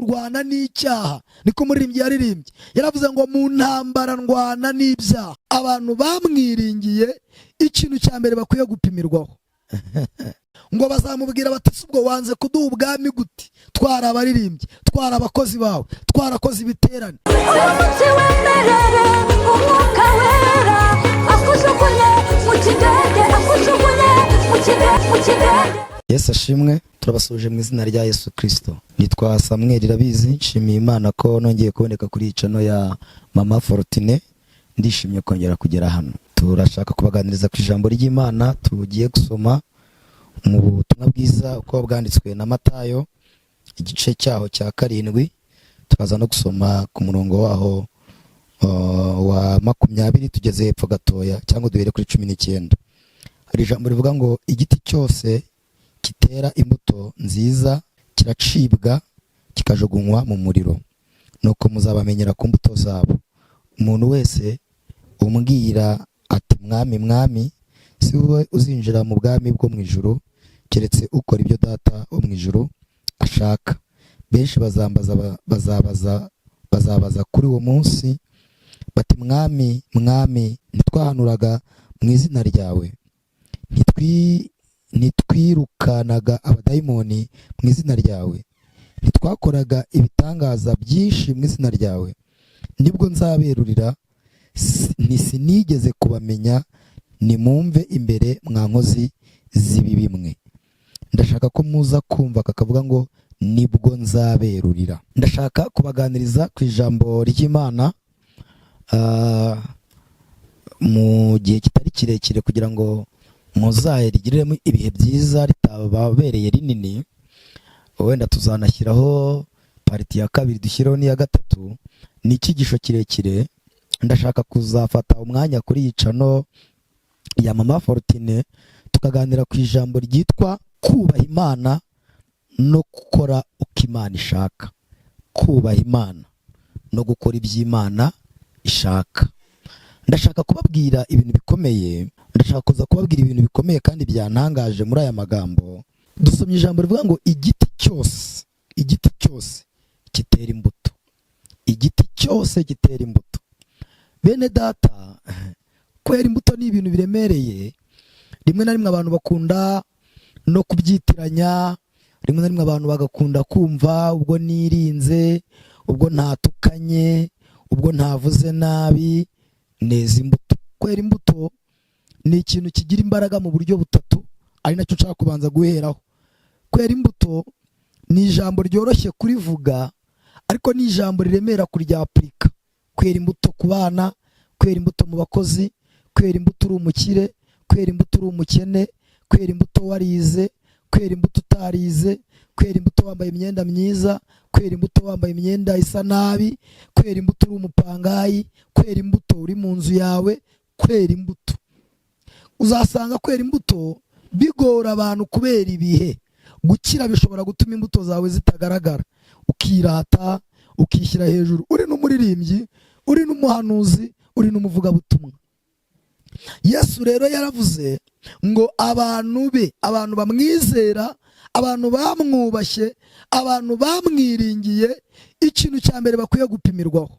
kurwana n'icyaha. Niko umuririmbyi yaririmbye, yaravuze ngo mu ntambara ndwana n'ibyaha. Abantu bamwiringiye ikintu cya mbere bakwiye gupimirwaho ngo bazamubwira bati ubwo wanze kuduha ubwami gute? Twara abaririmbyi, twara abakozi bawe, twarakoze ibiterane. umunsi wemerere umwuka wera akujugunye mu kidege, akujugunye mu kidege. Yesu ashimwe. Turabasuje mu izina rya Yesu Kristo. Nitwa Samuel Irabizi. Nshimiye Imana ko nongeye kuboneka kuri channel ya Mama Fortune. Ndishimye kongera kugera hano. Turashaka kubaganiriza ku ijambo ry'Imana. Tugiye gusoma mu butumwa bwiza uko bwanditswe na Matayo igice cyaho cya 7. Tukaza no gusoma ku murongo waho wa 20 tugeze hepfo gatoya, cyangwa duhere kuri 19. Hari ijambo rivuga ngo igiti cyose kitera imbuto nziza kiracibwa kikajugunywa mu muriro, nuko muzabamenyera ku mbuto zabo. Umuntu wese umbwira ati mwami mwami, si we uzinjira mu bwami bwo mu ijuru, keretse ukora ibyo Data wo mu ijuru ashaka. Benshi bazabaza kuri uwo munsi bati mwami mwami, ntitwahanuraga mu izina ryawe, ntitwirukanaga abadayimoni mu izina ryawe, ntitwakoraga ibitangaza byinshi mu izina ryawe? Nibwo nzaberurira sinigeze kubamenya, nimumve imbere mwa nkozi z'ibibi mwe. Ndashaka ko muza kumva kakavuga ngo nibwo nzaberurira. Ndashaka kubaganiriza ku ijambo ry'Imana mu gihe kitari kirekire kugira ngo muzayirigiremo ibihe byiza ritababereye rinini. Wenda tuzanashyiraho pariti ya 2, dushyiraho n'iya 3. Ni icyigisho kirekire. Ndashaka kuzafata umwanya kuri iyi channel ya Mama Fortune tukaganira ku ijambo ryitwa kubaha Imana no gukora uko Imana ishaka. Kubaha Imana no gukora iby'Imana ishaka. Ndashaka kubabwira ibintu bikomeye. Ndashaka kuza kubabwira ibintu bikomeye kandi byantangaje muri aya magambo. Dusomye ijambo rivuga ngo igiti cyose kitera imbuto. Igiti cyose gitera imbuto. Bene data, kwera imbuto ni ibintu biremereye. Rimwe na rimwe abantu bakunda no kubyitiranya. Rimwe na rimwe abantu bagakunda kumva ubwo nirinze, ubwo ntatukanye, ubwo ntavuze nabi, neza imbuto. Kwera imbuto ni ikintu kigira imbaraga mu buryo butatu, ari nacyo nshaka kubanza guheraho. Kwera imbuto ni ijambo ryoroshye kurivuga, ariko ni ijambo riremera kuryapurika. Kwera imbuto ku bana, kwera imbuto mu bakozi, kwera imbuto uri umukire, kwera imbuto uri umukene, kwera imbuto warize, kwera imbuto utarize, kwera imbuto wambaye imyenda myiza, kwera imbuto wambaye imyenda isa nabi, kwera imbuto uri umupangayi, kwera imbuto uri mu nzu yawe. Kwera imbuto, uzasanga kwera imbuto bigora abantu kubera ibihe. Gukira bishobora gutuma imbuto zawe zitagaragara, ukirata, ukishyira hejuru. Uri n'umuririmbyi, uri n'umuhanuzi, uri n'umuvugabutumwa. Yesu rero yaravuze ngo abantu be, abantu bamwizera, abantu bamwubashye, abantu bamwiringiye, ikintu cya mbere bakwiye gupimirwaho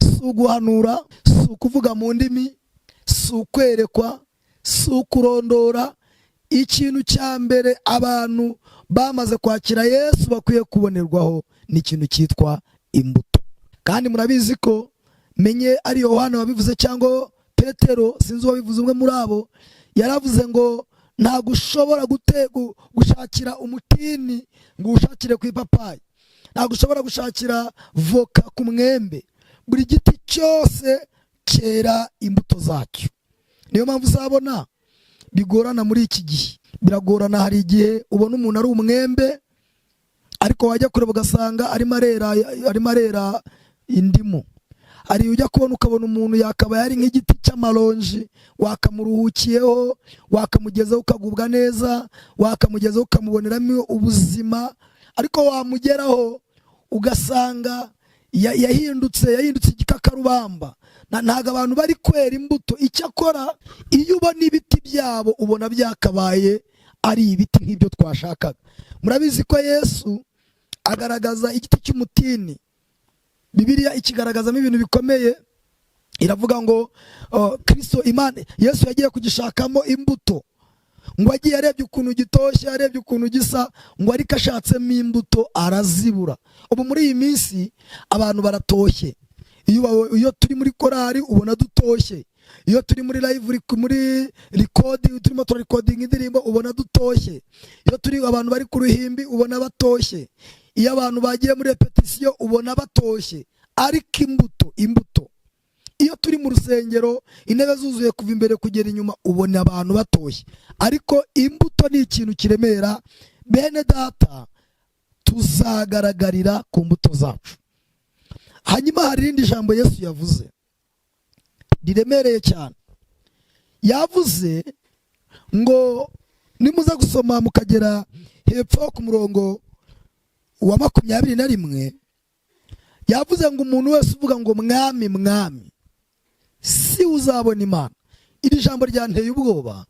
si uguhanura, si ukuvuga mu ndimi, si ukwerekwa, si ukurondora. Ikintu cya mbere abantu bamaze kwakira Yesu bakwiye kubonerwaho ni ikintu cyitwa imbuto. Kandi murabizi ko menye ari Yohana wabivuze cyangwa Petero, sinzi wabivuze, umwe muri abo, yaravuze ngo ntabwo ushobora gushakira umutini ngo ushakire ku ipapayi, ntabwo ushobora gushakira voka ku mwembe. Buri giti cyose cyera imbuto zacyo. Niyo mpamvu uzabona bigorana muri iki gihe. Biragorana. Hari igihe ubona umuntu ari umwembe, ariko wajya kureba ugasanga arimo arera indimu. Hari ujya kubona ukabona umuntu yakaba yari nk'igiti cy'amaronji, wakamuruhukiyeho, wakamugezaho ukagubwa neza, wakamugezaho ukamuboneramo ubuzima, ariko wamugeraho ugasanga yahindutse igikakarubamba. Ntago abantu bari kwera imbuto. Icyakora iyo ubona ibiti byabo ubona byakabaye ari ibiti nk'ibyo twashakaga. Murabizi ko Yesu agaragaza igiti cy'umutini. Bibiliya ikigaragazamo ibintu bikomeye, iravuga ngo Kristo Imana Yesu yagiye kugishakamo imbuto, ngo agiye arebye ukuntu gitoshye, arebye ukuntu gisa, ngo ariko ashatsemo imbuto arazibura. Ubu muri iyi minsi abantu baratoshye. Iyo turi muri korari ubona dutoshye, iyo turi muri live muri recording turimo recording indirimbo ubona dutoshye, iyo turi abantu bari ku ruhimbi ubona batoshye, iyo abantu bagiye muri repetition ubona batoshye. Ariko imbuto iyo turi mu rusengero intebe zuzuye kuva imbere kugera inyuma ubona abantu batoshye. Ariko imbuto ni ikintu kiremera. Bene data, tuzagaragarira ku mbuto zacu. Hanyuma hari irindi jambo Yesu yavuze riremereye cyane. Yavuze ngo nimuza gusoma mukagera hepfo ku murongo wa 21, yavuze ngo umuntu wese uvuga ngo mwami mwami si uzabona Imana. Iri jambo ryanteye ubwoba.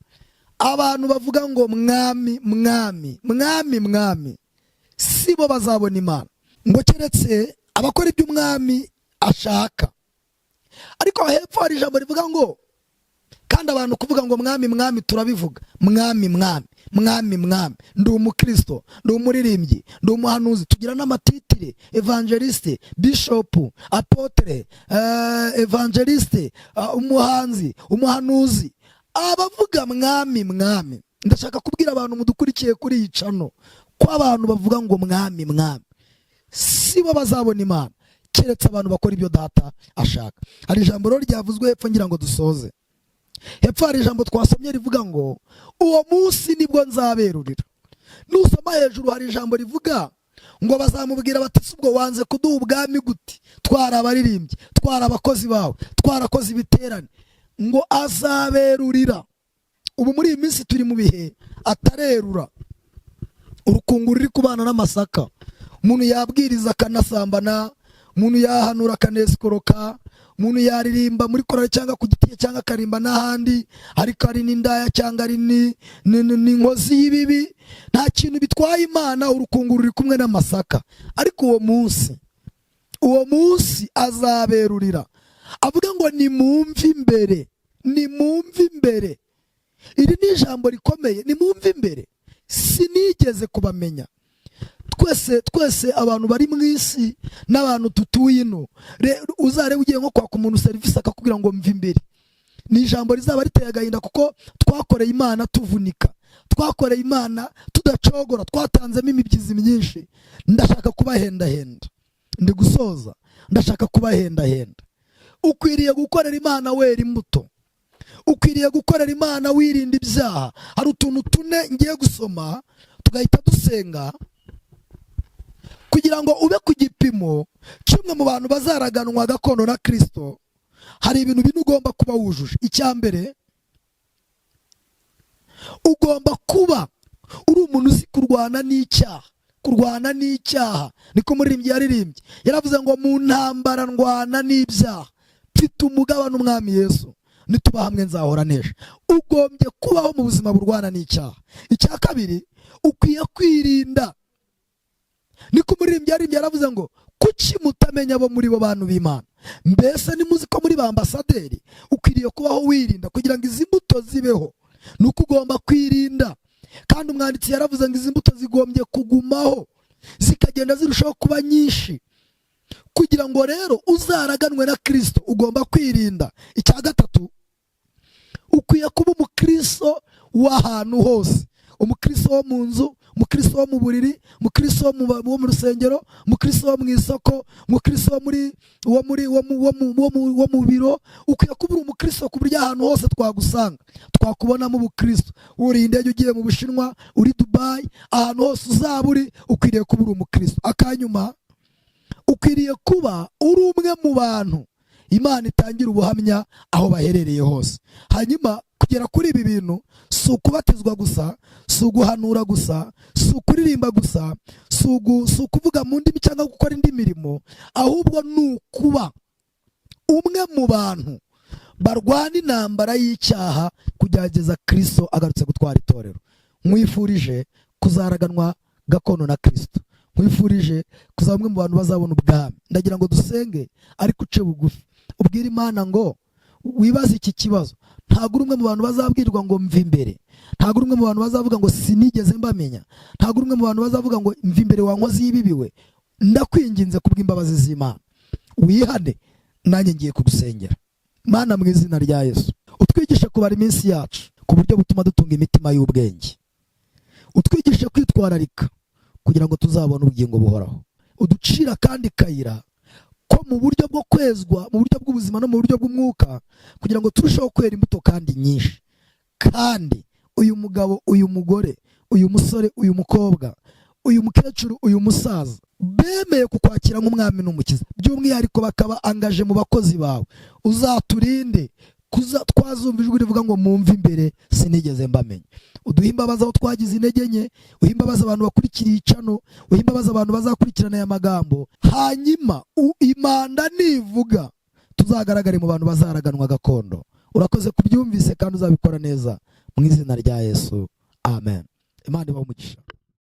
Abantu bavuga ngo mwami mwami mwami mwami si bo bazabona Imana, ngo keretse abakora ibyo umwami ashaka. Ariko hepfo hari ijambo rivuga ngo kandi abantu kuvuga ngo mwami mwami turabivuga, mwami mwami mwami mwami, ndi umukristo, ndi umuririmbyi, ndi umuhanuzi, tugira n'amatitire evangeliste, bishop, apotre, evangeliste, umuhanzi, umuhanuzi. Abavuga mwami mwami, ndashaka kubwira abantu mudukurikiye kuri iyi channel ko abantu bavuga ngo mwami mwami si bo bazabona Imana, keretse abantu bakora ibyo data ashaka. Hari ijambo rero ryavuzwe hepfo ngira ngo dusoze. Hepfo hari ijambo twasomye rivuga ngo uwo munsi nibwo nzaberurira. Nusoma hejuru hari ijambo rivuga ngo bazamubwira bati subwo wanze kuduha ubwami gute, twara abaririmbyi, twara abakozi bawe, twarakoze ibiterane, ngo azaberurira. Ubu muri iyi minsi turi mu bihe atarerura. Urukungu ruri kubana n'amasaka, umuntu yabwiriza akanasambana, umuntu yahanura akanesikoroka, umuntu yaririmba muri korali cyangwa ku giti cyangwa akarimba n'ahandi, ariko ari n'indaya cyangwa ari n'inkozi y'ibibi. Nta kintu bitwaye Imana, urukungu ruri kumwe n'amasaka. Ariko uwo munsi azaberurira, avuga ngo nimumve imbere, nimumve imbere. Iri ni ijambo rikomeye, nimumve imbere. Sinigeze kubamenya. Twese abantu bari mu isi n'abantu tutuye ino, uzare ugiye nko kwaka umuntu service akakubwira ngo mve imbere, ni ijambo rizaba riteye agahinda, kuko twakoreye Imana tuvunika, twakoreye Imana tudacogora, twatanzemo imibyizi myinshi. Ndashaka kubahendahenda, ndi gusoza, ndashaka kubahendahenda. Ukwiriye gukorera Imana wera imbuto, ukwiriye gukorera Imana wirinda ibyaha. Hari utuntu tune ngiye gusoma tugahita dusenga, kugira ngo ube ku gipimo kimwe mu bantu bazaraganwa gakondo na Kristo. Hari ibintu bine ugomba kuba wujuje. Icya mbere, ugomba kuba uri umuntu uzi kurwana n'icyaha. Kurwana n'icyaha niko umuririmbyi yaririmbye, yaravuze ngo mu ntambara ndwana n'ibyaha, mfite umugabane umwami Yesu, nituba hamwe nzahora nesha. Ugombye kubaho mu buzima burwana n'icyaha. Icya kabiri, ukwiye kwirinda. Niko umuririmbyi yaririmbye, yaravuze ngo kuki mutamenya abo muri bo bantu b'Imana? Mbese nimuzi ko muri ba ambasaderi? Ukwiriye kubaho wirinda kugira ngo izi mbuto zibeho. Nuko ugomba kwirinda. Kandi umwanditsi yaravuze ngo izi mbuto zigombye kugumaho, zikagenda zirushaho kuba nyinshi, kugira ngo rero uzaraganwe na Kristo ugomba kwirinda. Icya gatatu, ukwiye kuba umukristo w'ahantu hose. Umukristo wo mu nzu, umukristo wo mu buriri, umukristo wo mu rusengero, umukristo wo mu isoko, umukristo wo mu biro. Ukwiye kuba uri umukristo ku buryo ahantu hose twagusanga twakubonamo ubukristo. Uri indege ugiye mu Bushinwa, uri Dubai, ahantu hose uzaba uri, ukwiriye kuba uri umukristo. Akanyuma, ukwiriye kuba uri umwe mu bantu Imana itangira ubuhamya aho baherereye hose. Hanyuma kugera kuri ibi bintu, si ukubatizwa gusa, si uguhanura gusa, si ukuririmba gusa, si ukuvuga mu ndimi cyangwa gukora indi mirimo, ahubwo ni ukuba umwe mu bantu barwana intambara y'icyaha kugerageza Kristo agarutse gutwara itorero. Mwifurije kuzaraganwa gakondo na Kristo. nkwifurije kuzaba umwe mu bantu bazabona ubwami. Ndagira ngo dusenge ariko uce bugufi ubwire Imana ngo wibaze iki kibazo. Ntabwo uri umwe mu bantu bazabwirwa ngo mva imbere, ntabwo uri umwe mu bantu bazavuga ngo sinigeze mbamenya, ntabwo uri umwe mu bantu bazavuga ngo mva imbere wa nkozi y'ibibiwe. Ndakwinginze kubw'imbabazi z'Imana wihane, nanjye ngiye kugusengera. Mana, mu izina rya Yesu, utwigishe kubara iminsi yacu ku buryo butuma dutunga imitima y'ubwenge. Utwigishe kwitwararika kugira ngo tuzabone ubugingo buhoraho. Uducira kandi kayira ko mu buryo bwo kwezwa, mu buryo bw'ubuzima no mu buryo bw'umwuka, kugira ngo turusheho kwera imbuto kandi nyinshi. Kandi uyu mugabo, uyu mugore, uyu musore, uyu mukobwa, uyu mukecuru, uyu musaza bemeye kukwakira nk'umwami n'umukiza, by'umwihariko bakaba angaje mu bakozi bawe, uzaturinde twazumva ijwi rivuga ngo mumve imbere sinigeze mbamenya. Uduhe imbabazi aho twagize intege nke, uhe imbabazi abantu bakurikiriye icano, uhe imbabazi abantu bazakurikirana aya magambo, hanyuma imanda nivuga tuzagaragare mu bantu bazaraganwa gakondo. Urakoze kubyumvise kandi uzabikora neza mu izina rya Yesu, amen. Imana ibahe umugisha.